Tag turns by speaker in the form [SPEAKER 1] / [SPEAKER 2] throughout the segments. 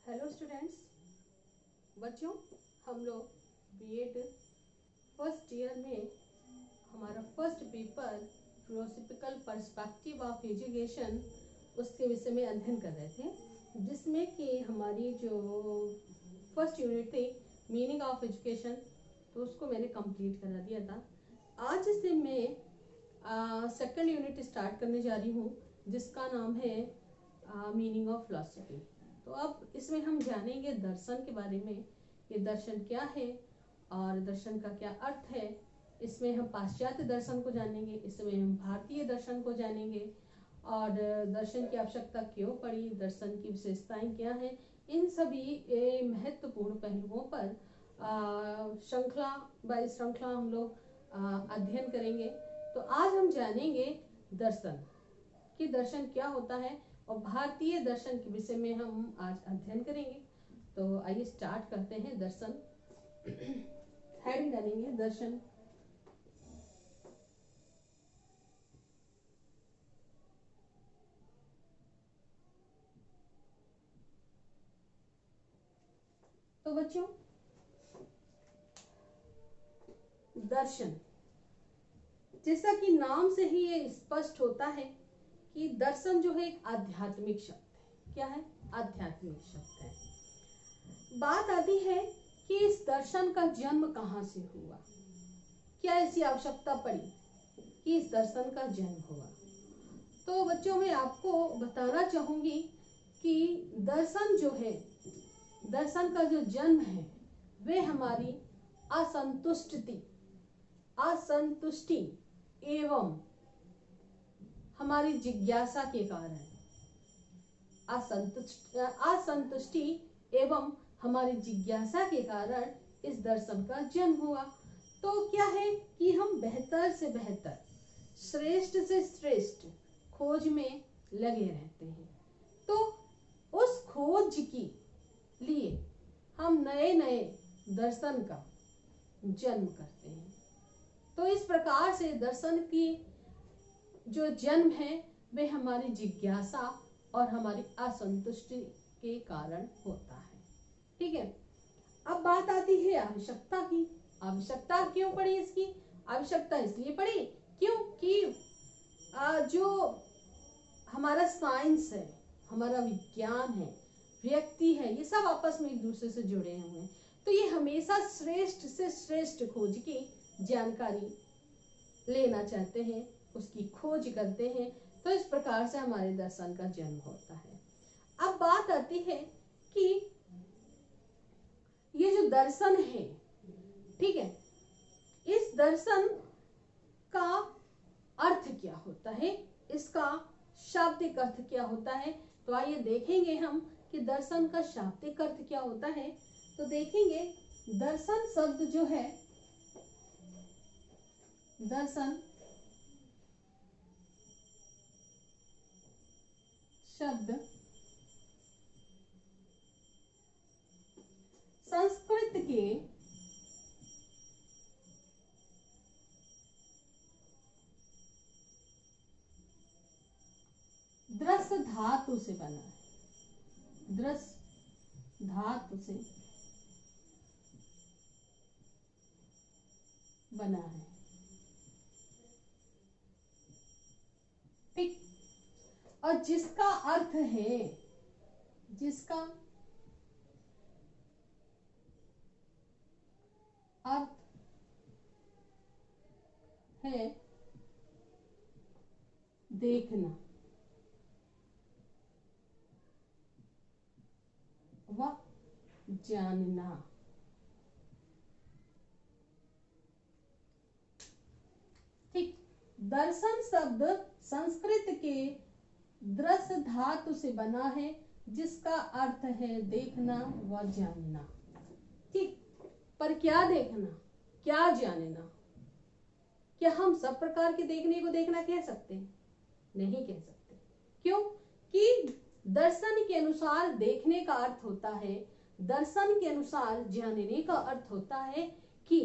[SPEAKER 1] Hello students, बच्चों हम लोग बीएड फर्स्ट ईयर में हमारा first paper philosophical perspective of education उसके विषय में अध्ययन कर रहे थे, जिसमें कि हमारी जो फर्स्ट यूनिट थी मीनिंग ऑफ एजुकेशन, तो उसको मैंने कंप्लीट करा दिया था। आज से मैं सेकंड यूनिट स्टार्ट करने जा रही हूँ, जिसका नाम है मीनिंग ऑफ फिलोसफी। तो अब इसमें हम जानेंगे दर्शन के बारे में, ये दर्शन क्या है और दर्शन का क्या अर्थ है। इसमें हम पाश्चात्य दर्शन को जानेंगे, इसमें हम भारतीय दर्शन को जानेंगे और दर्शन की आवश्यकता क्यों पड़ी, दर्शन की विशेषताएं क्या हैं, इन सभी महत्वपूर्ण पहलुओं पर श्रृंखला बाय श्रृंखला हम लोग अध्ययन करेंगे। तो आज हम जानेंगे दर्शन कि दर्शन क्या होता है और भारतीय दर्शन के विषय में हम आज अध्ययन करेंगे। तो आइए स्टार्ट करते हैं। दर्शन हेडिंग डालेंगे दर्शन। तो बच्चों, दर्शन जैसा कि नाम से ही ये स्पष्ट होता है कि दर्शन जो है एक आध्यात्मिक शब्द है। क्या है? आध्यात्मिक शब्द है। बात आती है कि इस दर्शन का जन्म कहाँ से हुआ, क्या ऐसी आवश्यकता पड़ी कि इस दर्शन का जन्म हुआ। तो बच्चों, मैं आपको बताना चाहूंगी कि दर्शन जो है, दर्शन का जो जन्म है वे हमारी असंतुष्टि एवं हमारी जिज्ञासा के कारण, असंतुष्टि एवं हमारी जिज्ञासा के कारण इस दर्शन का जन्म हुआ। तो क्या है कि हम बेहतर से बेहतर, श्रेष्ठ से श्रेष्ठ खोज में लगे रहते हैं। तो उस खोज की लिए हम नए नए दर्शन का जन्म करते हैं। तो इस प्रकार से दर्शन की जो जन्म है वे हमारी जिज्ञासा और हमारी असंतुष्टि के कारण होता है। ठीक है, अब बात आती है आवश्यकता की। आवश्यकता क्यों पड़ी इसकी? आवश्यकता इसलिए पड़ी क्योंकि जो हमारा साइंस है, हमारा विज्ञान है, व्यक्ति है, ये सब आपस में एक दूसरे से जुड़े हुए हैं। तो ये हमेशा श्रेष्ठ से श्रेष्ठ खोज की जानकारी लेना चाहते हैं, उसकी खोज करते हैं। तो इस प्रकार से हमारे दर्शन का जन्म होता है। अब बात आती है कि ये जो दर्शन है, ठीक है, इस दर्शन का अर्थ क्या होता है, इसका शाब्दिक अर्थ क्या होता है। तो आइए देखेंगे हम कि दर्शन का शाब्दिक अर्थ क्या होता है। तो देखेंगे दर्शन शब्द जो है, दर्शन शब्द संस्कृत के द्रस धातु से बना है। द्रस धातु से बना है। ठीक, और जिसका अर्थ है, जिसका अर्थ है देखना व जानना। ठीक, दर्शन शब्द संस्कृत के द्रस धातु से बना है, जिसका अर्थ है देखना व जानना। ठीक, पर क्या देखना, क्या जानना? क्या हम सब प्रकार के देखने को देखना कह सकते हैं? नहीं कह सकते। क्यों? कि दर्शन के अनुसार देखने का अर्थ होता है, दर्शन के अनुसार जानने का अर्थ होता है कि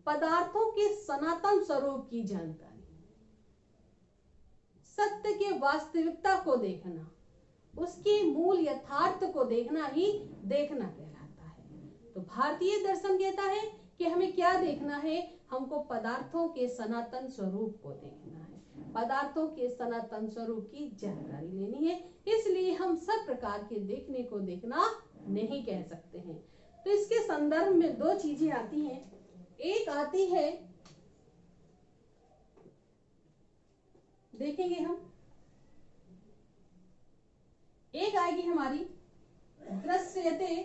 [SPEAKER 1] पदार्थों के सनातन स्वरूप की जानकारी, सत्य के वास्तविकता को देखना, उसके मूल यथार्थ को देखना ही देखना कहलाता है। तो भारतीय दर्शन कहता है कि हमें क्या देखना है, हमको पदार्थों के सनातन स्वरूप को देखना है, पदार्थों के सनातन स्वरूप की जानकारी लेनी है। इसलिए हम सब प्रकार के देखने को देखना नहीं कह सकते हैं। तो इसके संदर्भ में दो चीजें आती हैं। एक आती है, देखेंगे हम, एक आएगी हमारी दृश्यते,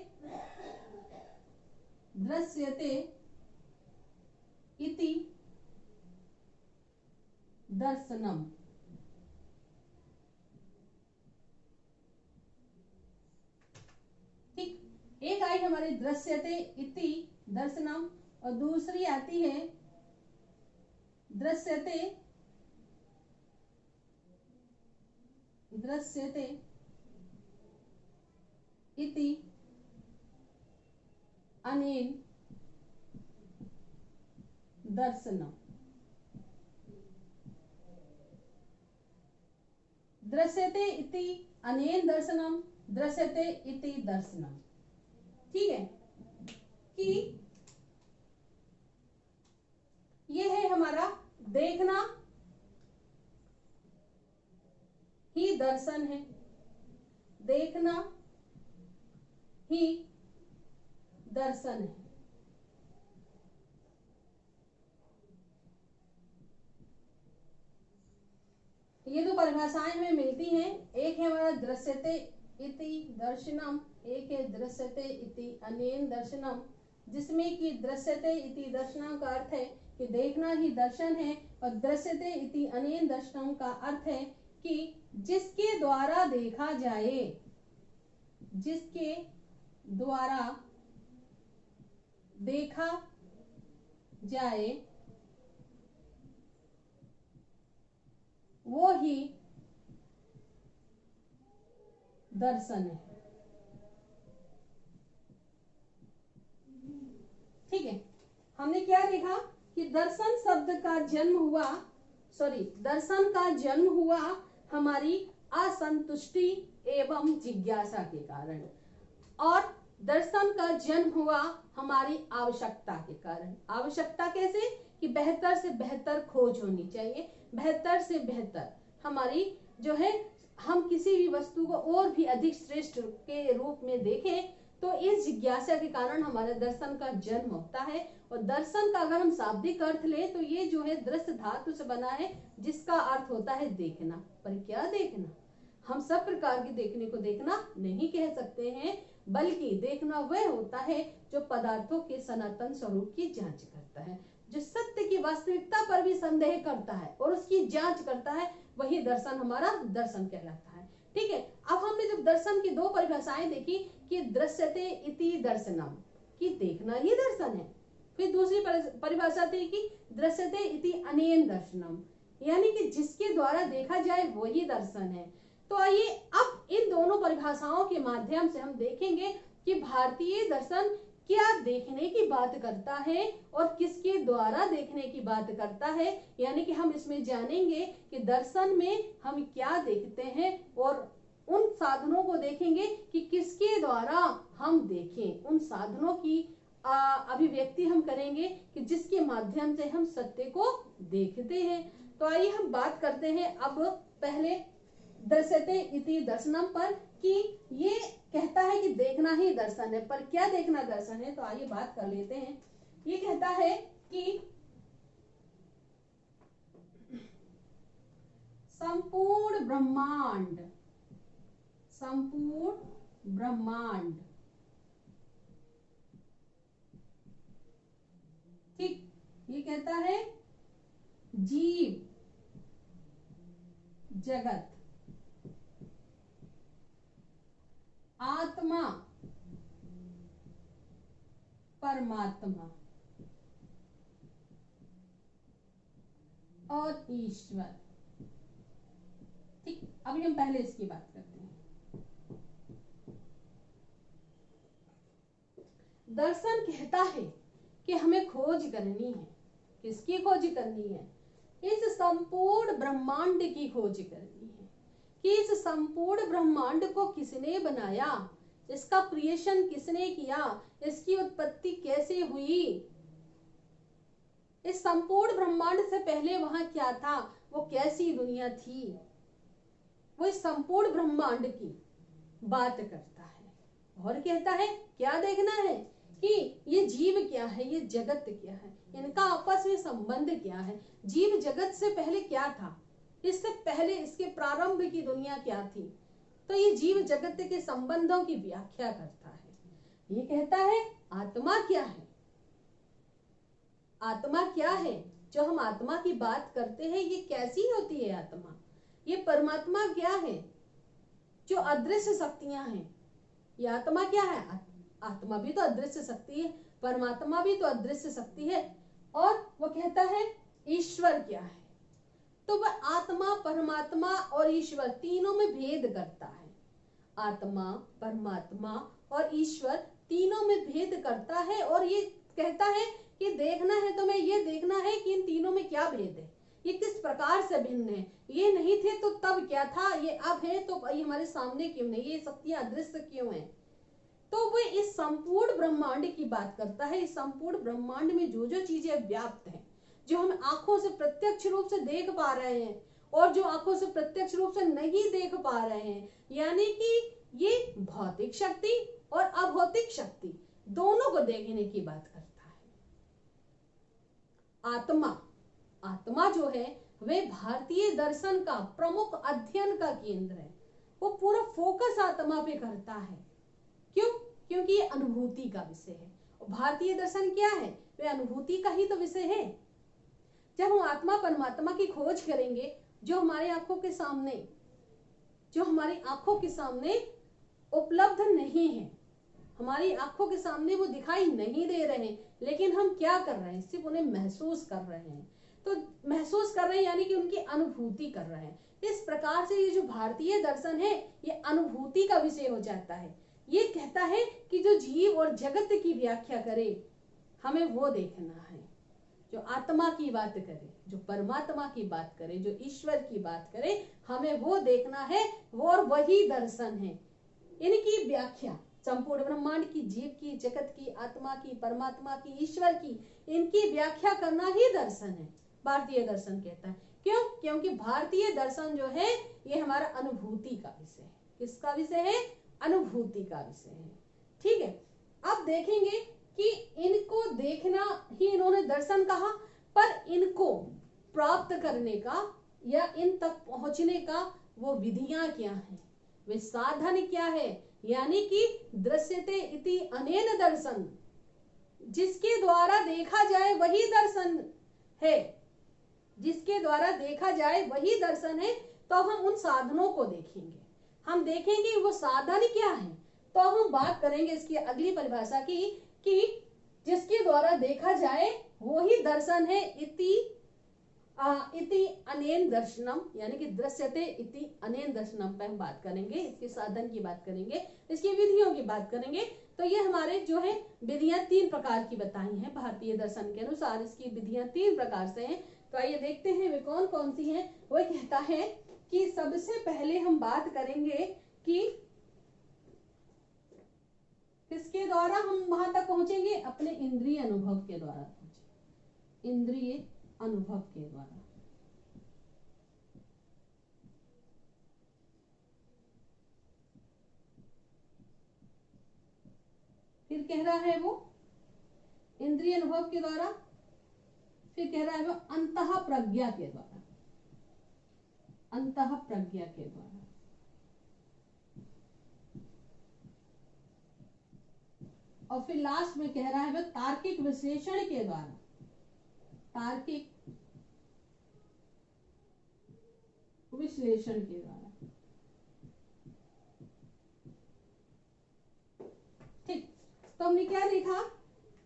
[SPEAKER 1] दृश्यते इति दर्शनम। ठीक, एक आई हमारी दृश्यते इति दर्शनम और दूसरी आती है दृश्यते, दृश्यते इति अनेन दर्शनम। दृश्यते इति अनेन दर्शनम, दृश्यते इति दर्शनम। ठीक है कि ये है हमारा देखना ही दर्शन है, देखना ही दर्शन है। ये दो परिभाषाएं हमें मिलती हैं। एक है हमारा दृश्यते इति दर्शनम, एक है दृश्यते इति अनेन दर्शनम, जिसमें कि दृश्यते इति दर्शनम का अर्थ है कि देखना ही दर्शन है और दृश्यते इति अनेन दर्शनम का अर्थ है कि जिसके द्वारा देखा जाए, जिसके द्वारा देखा जाए वो ही दर्शन है। ठीक है, हमने क्या देखा कि दर्शन शब्द का जन्म हुआ, दर्शन का जन्म हुआ हमारी असंतुष्टि एवं जिज्ञासा के कारण, और दर्शन का जन्म हुआ हमारी आवश्यकता के कारण। आवश्यकता कैसे कि बेहतर से बेहतर खोज होनी चाहिए, बेहतर से बेहतर हमारी जो है, हम किसी भी वस्तु को और भी अधिक श्रेष्ठ के रूप में देखें, तो इस जिज्ञासा के कारण हमारे दर्शन का जन्म होता है। और दर्शन का अगर हम शाब्दिक अर्थ ले तो ये जो है दृश्य धातु से बना है, जिसका अर्थ होता है देखना। पर क्या देखना, हम सब प्रकार के देखने को देखना नहीं कह सकते हैं, बल्कि देखना वह होता है जो पदार्थों के सनातन स्वरूप की जांच करता है, जो सत्य की वास्तविकता पर भी संदेह करता है और उसकी जांच करता है, वही दर्शन हमारा दर्शन कहलाता है। ठीक है, अब हमने जब दर्शन की दो परिभाषाएं देखी कि दृश्यते इति दर्शनम, कि देखना ही दर्शन है, फिर दूसरी परिभाषा थी कि दृश्यते इति अनेन दर्शनम, यानी कि जिसके द्वारा देखा जाए वही दर्शन है। तो आइए अब इन दोनों परिभाषाओं के माध्यम से हम देखेंगे कि भारतीय दर्शन क्या देखने की बात करता है और किसके द्वारा देखने की बात करता है। यानी कि हम इसमें जानेंगे कि दर्शन में हम क्या देखते हैं और उन साधनों को देखेंगे कि किसके द्वारा हम देखें, उन साधनों की अभिव्यक्ति हम करेंगे कि जिसके माध्यम से हम सत्य को देखते हैं। तो आइए हम बात करते हैं अब पहले दर्शते इति दर्शनम पर, कि ये कहता है कि देखना ही दर्शन है, पर क्या देखना दर्शन है, तो आइए बात कर लेते हैं। ये कहता है कि संपूर्ण ब्रह्मांड, संपूर्ण ब्रह्मांड, ठीक, ये कहता है जीव जगत, आत्मा, परमात्मा और ईश्वर। ठीक, अभी हम पहले इसकी बात करते हैं। दर्शन कहता है कि हमें खोज करनी है, किसकी खोज करनी है, इस संपूर्ण ब्रह्मांड की खोज करनी है कि इस संपूर्ण ब्रह्मांड को किसने बनाया, इसका क्रिएशन किसने किया, इसकी उत्पत्ति कैसे हुई, इस संपूर्ण ब्रह्मांड से पहले वहां क्या था, वो कैसी दुनिया थी, वो इस संपूर्ण ब्रह्मांड की बात करता है। और कहता है क्या देखना है कि ये जीव क्या है, ये जगत क्या है, इनका आपस में संबंध क्या है, जीव जगत से पहले क्या था, इससे पहले इसके प्रारंभ की दुनिया क्या थी। तो ये जीव जगत के संबंधों की व्याख्या करता है। ये कहता है आत्मा क्या है, आत्मा क्या है, जो हम आत्मा की बात करते हैं ये कैसी होती है आत्मा, ये परमात्मा क्या है, जो अदृश्य शक्तियां हैं, ये आत्मा क्या है, आत्मा भी तो अदृश्य शक्ति है, परमात्मा भी तो अदृश्य शक्ति है। और वो कहता है ईश्वर क्या है, तो वह आत्मा परमात्मा और ईश्वर तीनों में भेद करता है। आत्मा परमात्मा और ईश्वर तीनों में भेद करता है और ये कहता है कि देखना है तो मैं ये देखना है कि इन तीनों में क्या भेद है, ये किस प्रकार से भिन्न है, ये नहीं थे तो तब क्या था, ये अब है तो ये हमारे सामने क्यों नहीं, ये शक्तियां अदृश्य क्यों हैं। तो वो इस संपूर्ण ब्रह्मांड की बात करता है। इस संपूर्ण ब्रह्मांड में जो जो चीजें व्याप्त हैं, जो हम आंखों से प्रत्यक्ष रूप से देख पा रहे हैं और जो आंखों से प्रत्यक्ष रूप से नहीं देख पा रहे हैं, यानी कि ये भौतिक शक्ति और अभौतिक शक्ति दोनों को देखने की बात करता है। आत्मा, आत्मा जो है वह भारतीय दर्शन का प्रमुख अध्ययन का केंद्र है। वो पूरा फोकस आत्मा पे करता है। क्यों? क्योंकि ये अनुभूति का विषय है। और भारतीय दर्शन क्या है, वह अनुभूति का ही तो विषय है। जब हम आत्मा परमात्मा की खोज करेंगे, जो हमारे आंखों के सामने, जो हमारी आंखों के सामने उपलब्ध नहीं है, हमारी आंखों के सामने वो दिखाई नहीं दे रहे हैं, लेकिन हम क्या कर रहे हैं, सिर्फ उन्हें महसूस कर रहे हैं। तो महसूस कर रहे हैं यानी कि उनकी अनुभूति कर रहे हैं। इस प्रकार से ये जो भारतीय दर्शन है ये अनुभूति का विषय हो जाता है। ये कहता है कि जो जीव और जगत की व्याख्या करे हमें वो देखना है, जो आत्मा की बात करे, जो परमात्मा की बात करे, जो ईश्वर की बात करे, हमें वो देखना है। वो और वही दर्शन है। इनकी व्याख्या संपूर्ण ब्रह्मांड की, जीव की, जगत की, आत्मा की, परमात्मा की, ईश्वर की, इनकी व्याख्या करना ही दर्शन है, भारतीय दर्शन कहता है। क्यों? क्योंकि भारतीय दर्शन जो है ये हमारा अनुभूति का विषय है। किसका विषय है? अनुभूति का विषय है। ठीक है, अब देखेंगे कि इनको देखना ही इन्होंने दर्शन कहा, पर इनको प्राप्त करने का या इन तक पहुंचने का वो विधियां क्या है, वे साधन क्या है, यानी कि दृश्यते इति अनेन दर्शन, जिसके द्वारा देखा जाए वही दर्शन है, जिसके द्वारा देखा जाए वही दर्शन है। तो हम उन साधनों को देखेंगे, हम देखेंगे वो साधन क्या है। तो हम बात करेंगे इसकी अगली परिभाषा की कि जिसके द्वारा देखा जाए वो ही दर्शन है। इति अनेन दर्शनम, यानी कि दृश्यते इति अनेन दर्शनम पे हम बात करेंगे, इसके साधन की बात करेंगे, इसकी विधियों की बात करेंगे। तो ये हमारे जो है विधियां 3 प्रकार की बताई हैं भारतीय दर्शन के अनुसार। इसकी विधियां 3 प्रकार से हैं। तो आइए देखते हैं वे कौन कौन सी हैं। वो कहता है कि सबसे पहले हम बात करेंगे कि किसके द्वारा हम वहां तक पहुंचेंगे, अपने इंद्रिय अनुभव के द्वारा पहुंचेंगे, इंद्रिय अनुभव के द्वारा। फिर कह रहा है वो इंद्रिय अनुभव के द्वारा, फिर कह रहा है वो अंतः प्रज्ञा के द्वारा, अंतः प्रज्ञा के द्वारा। और फिर लास्ट में कह रहा है वो तार्किक विश्लेषण के द्वारा, तार्किक विश्लेषण के द्वारा। ठीक, तो हमने क्या देखा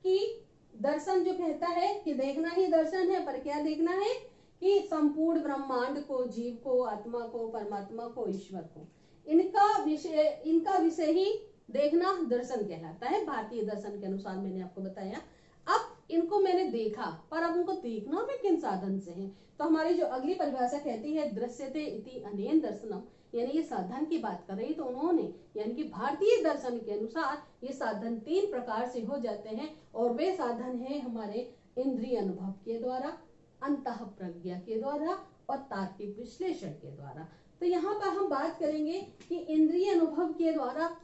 [SPEAKER 1] कि दर्शन जो कहता है कि देखना ही दर्शन है, पर क्या देखना है कि संपूर्ण ब्रह्मांड को, जीव को, आत्मा को, परमात्मा को, ईश्वर को, इनका विषय ही देखना दर्शन कहलाता है भारतीय दर्शन के अनुसार। मैंने आपको बताया। अब इनको मैंने देखा, पर अब उनको देखना मैं किन साधन से है। तो हमारी जो अगली परिभाषा कहती है दृश्यते इति अनेन दर्शनम, यानी ये साधन की बात कर रही, तो उन्होंने यानी कि भारतीय दर्शन के अनुसार ये साधन 3 प्रकार से हो जाते हैं, और वे साधन है हमारे इंद्रिय अनुभव के द्वारा, अंतः प्रज्ञा के द्वारा और तार्किक विश्लेषण के द्वारा। तो यहाँ पर हम बात करेंगे कि इंद्रिय अनुभव के द्वारा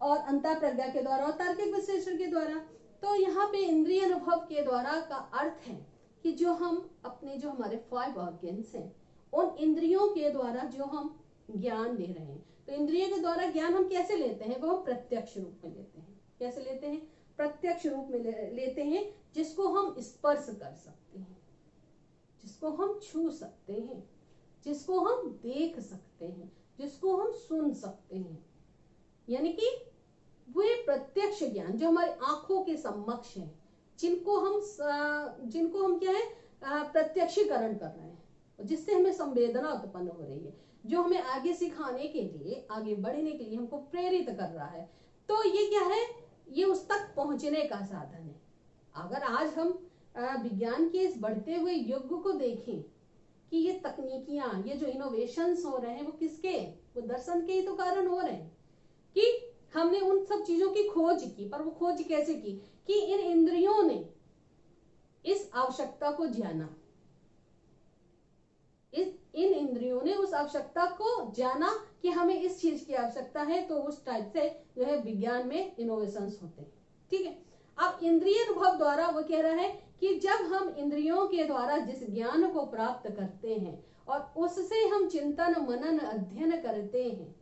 [SPEAKER 1] और अंतः प्रज्ञा के द्वारा और तार्किक विश्लेषण के द्वारा। तो यहाँ पे इंद्रिय अनुभव के द्वारा का अर्थ है कि जो हम अपने जो हमारे 5 ऑर्गन्स हैं, उन इंद्रियों के द्वारा जो हम ज्ञान ले रहे हैं। तो इंद्रियों के द्वारा ज्ञान हम कैसे लेते हैं, वो हम प्रत्यक्ष रूप में लेते हैं। कैसे लेते हैं? प्रत्यक्ष रूप में लेते हैं, जिसको हम स्पर्श कर सकते हैं, जिसको हम छू सकते हैं, जिसको हम देख सकते हैं, जिसको हम सुन सकते हैं। यानी कि वे प्रत्यक्ष ज्ञान जो हमारी आंखों के समक्ष है, जिनको हम क्या है प्रत्यक्षीकरण कर रहे हैं, जिससे हमें संवेदना उत्पन्न हो रही है, जो हमें आगे सिखाने के लिए, आगे बढ़ने के लिए हमको प्रेरित कर रहा है। तो ये क्या है? ये उस तक पहुंचने का साधन है। अगर आज हम विज्ञान के इस बढ़ते हुए युग को देखें कि ये तकनीकियां, ये जो इनोवेशंस हो रहे हैं, वो किसके? वो दर्शन के ही तो कारण हो रहे हैं कि हमने उन सब चीजों की खोज की। पर वो खोज कैसे की? कि इन इंद्रियों ने इस आवश्यकता को जाना, इन इंद्रियों ने उस आवश्यकता को जाना कि हमें इस चीज की आवश्यकता है, तो उस टाइप से जो है विज्ञान में इनोवेशंस होते हैं। ठीक है। अब इंद्रिय अनुभव द्वारा वो कह रहा है कि जब हम इंद्रियों के द्वारा जिस ज्ञान को प्राप्त करते हैं और उससे हम चिंतन मनन अध्ययन करते हैं,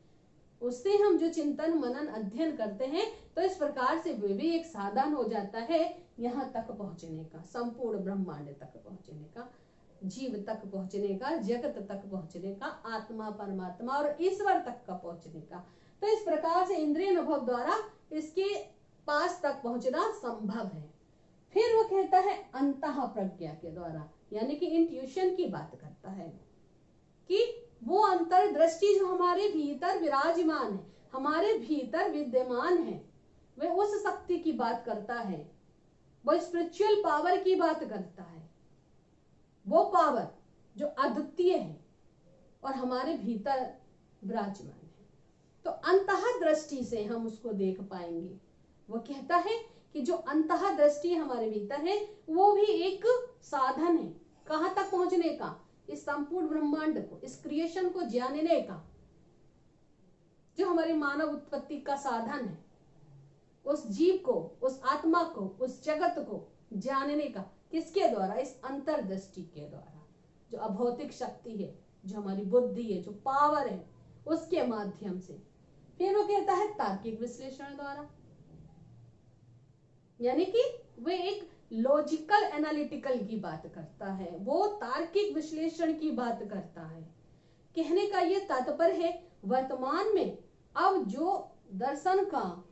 [SPEAKER 1] उससे हम जो चिंतन मनन अध्ययन करते हैं, तो इस प्रकार से वे भी एक साधन हो जाता है यहाँ तक पहुंचने का, संपूर्ण ब्रह्मांड तक पहुंचने का, जीव तक पहुंचने का, जगत तक पहुंचने का, आत्मा परमात्मा और ईश्वर तक का पहुंचने का। तो इस प्रकार से इंद्रिय अनुभव द्वारा इसके पास तक पहुंचना संभव है। फिर वो कहता है अंतः प्रज्ञा के द्वारा, यानी कि इंट्यूशन की बात करता है कि वो अंतर्दृष्टि जो हमारे भीतर विराजमान है, हमारे भीतर विद्यमान है, वे उस शक्ति की बात करता है, वो स्पिरिचुअल पावर की बात करता है, वो पावर जो अद्वितीय है और हमारे भीतर विराजमान है। तो अंतः दृष्टि से हम उसको देख पाएंगे। वो कहता है कि जो अंतः दृष्टि हमारे भीतर है, वो भी एक साधन है कहां तक पहुंचने का? इस संपूर्ण ब्रह्मांड को, इस क्रिएशन को जानने का, जो हमारी मानव उत्पत्ति का साधन है, उस जीव को, उस आत्मा को, उस जगत को जानने का। किसके द्वारा? इस अंतर्दृष्टि के द्वारा, जो अभौतिक शक्ति है, जो हमारी बुद्धि है, जो पावर है, उसके माध्यम से। फिर वो कहता है तार्किक विश्लेषण द्वारा, यानी कि वे एक लॉजिकल एनालिटिकल की बात करता है, वो तार्किक विश्लेषण की बात करता है। कहने का ये तात्पर्य है, वर्तमान में अब जो दर्शन का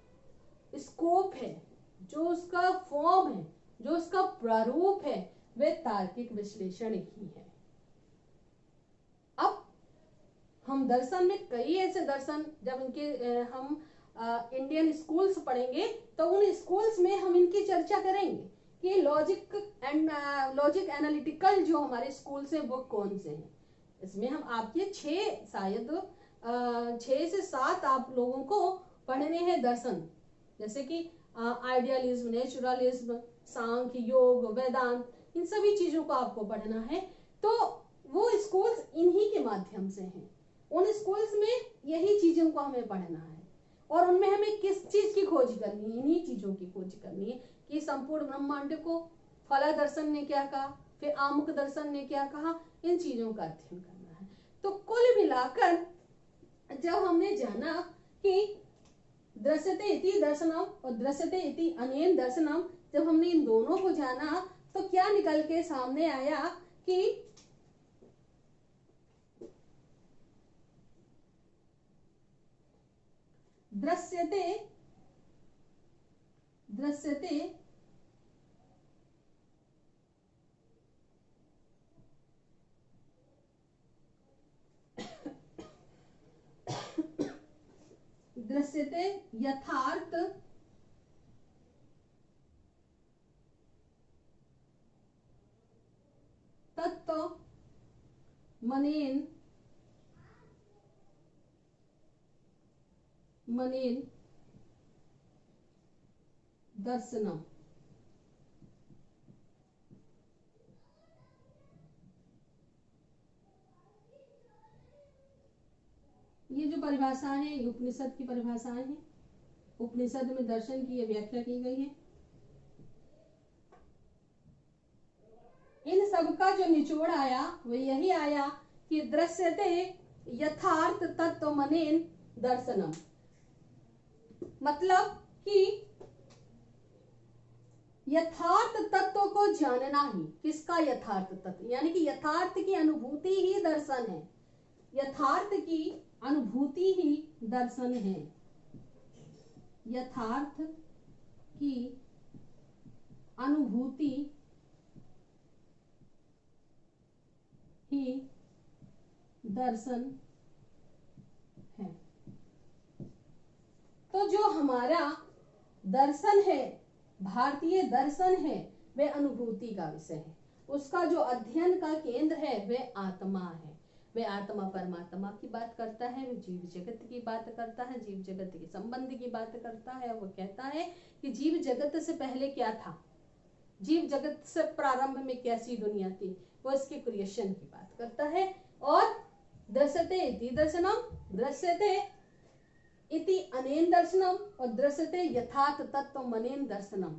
[SPEAKER 1] स्कोप है, जो उसका फॉर्म है, जो उसका प्रारूप है, वे तार्किक विश्लेषण ही है। अब हम दर्शन में कई ऐसे दर्शन, जब इनके हम इंडियन स्कूल्स पढ़ेंगे, तो उन स्कूल्स में हम इनकी चर्चा करेंगे कि लॉजिक एनालिटिकल जो हमारे स्कूल्स हैं वो कौन से हैं। इसमें हम आपके 6 से 7 आप लोगों को पढ़ने हैं दर्शन, जैसे कि आइडियलिज्म, नेचुरलिज्म, सांख्य, योग, वेदांत, इन सभी चीजों को आपको पढ़ना है। तो वो स्कूल्स इन्हीं के माध्यम से हैं। उन स्कूल्स में यही चीजों को हमें पढ़ना है, और उनमें हमें किस चीज की खोज करनी है? इन्हीं चीजों की खोज करनी है कि संपूर्ण ब्रह्मांड को फला दर्शन ने क्या कहा, फिर आमुक दर्शन ने क्या कहा, इन चीजों का अध्ययन करना है। तो कुल मिलाकर जब हमने जाना कि दृश्यते इति दर्शनम और दृश्यते इति अनेन दर्शनम, जब हमने इन दोनों को जाना, तो क्या निकल के सामने आया कि दृश्यते दृश्यते यथार्थ मनेन दर्शनम। ये जो परिभाषा है ये उपनिषद की परिभाषाएं हैं। उपनिषद में दर्शन की व्याख्या की गई है। इन सब का जो निचोड़ आया वो यही आया कि दृश्यते यथार्थ तत्व मनेन दर्शनम, मतलब कि यथार्थ तत्व को जानना ही, किसका यथार्थ तत्व, यानी कि यथार्थ की अनुभूति ही दर्शन है। यथार्थ की अनुभूति ही दर्शन है। यथार्थ की अनुभूति ही दर्शन है। तो जो हमारा दर्शन है, भारतीय दर्शन है, वह अनुभूति का विषय है। उसका जो अध्ययन का केंद्र है वह आत्मा है। वह आत्मा परमात्मा की बात करता है, वह जीव जगत की बात करता है, जीव जगत के संबंध की बात करता है। वो कहता है कि जीव जगत से पहले क्या था, जीव जगत से प्रारंभ में कैसी दुनिया थी, वो इसके क्रिएशन की बात करता है। और दृश्यते इति दर्शनम, दृश्यते इति अनेन दर्शनम और दृश्यते यथार्थ तत्व मनेन दर्शनम।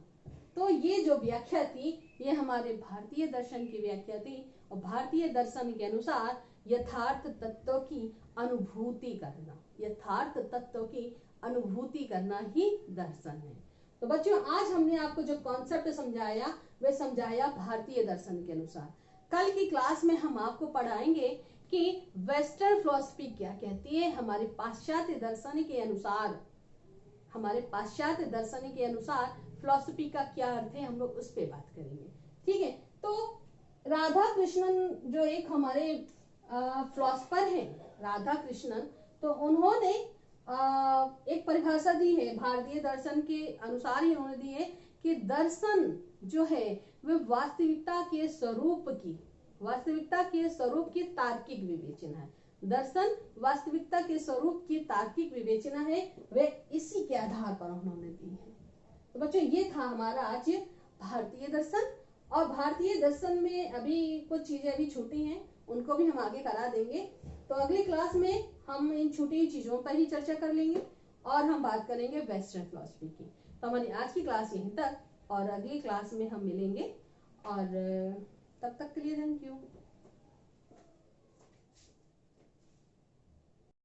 [SPEAKER 1] तो ये जो व्याख्या थी ये हमारे भारतीय दर्शन की व्याख्या थी। और भारतीय दर्शन के अनुसार यथार्थ तत्व की अनुभूति करना, यथार्थ तत्व की अनुभूति करना ही दर्शन है। तो बच्चों आज हमने आपको जो कॉन्सेप्ट समझाया वह समझाया भारतीय दर्शन के अनुसार। कल की क्लास में हम आपको पढ़ाएंगे कि वेस्टर्न फिलॉसफी क्या कहती है, हमारे पाश्चात्य दर्शन के अनुसार, हमारे पाश्चात्य दर्शन के अनुसार फिलॉसफी का क्या अर्थ है, हम लोग उस पर बात करेंगे। ठीक है। तो राधा कृष्णन जो एक हमारे फिलॉसफर हैं, राधा कृष्णन, तो उन्होंने एक परिभाषा दी है भारतीय दर्शन के अनुसार ही उन्होंने दी है कि दर्शन जो है वह वास्तविकता के स्वरूप की तार्किक विवेचना है। दर्शन वास्तविकता के स्वरूप की तार्किक विवेचना है, वह इसी के आधार पर उन्होंने दी है। तो बच्चों ये था हमारा आज भारतीय दर्शन। और भारतीय दर्शन में अभी कुछ चीजें अभी छूटी हैं, उनको भी हम आगे करा देंगे। तो अगली क्लास में हम इन छूटी चीजों पर ही चर्चा कर लेंगे और हम बात करेंगे वेस्टर्न फिलॉसफी की। तो हमारी आज की क्लास यहीं तक और अगली क्लास में हम मिलेंगे और तब तक के लिए थैंक यू।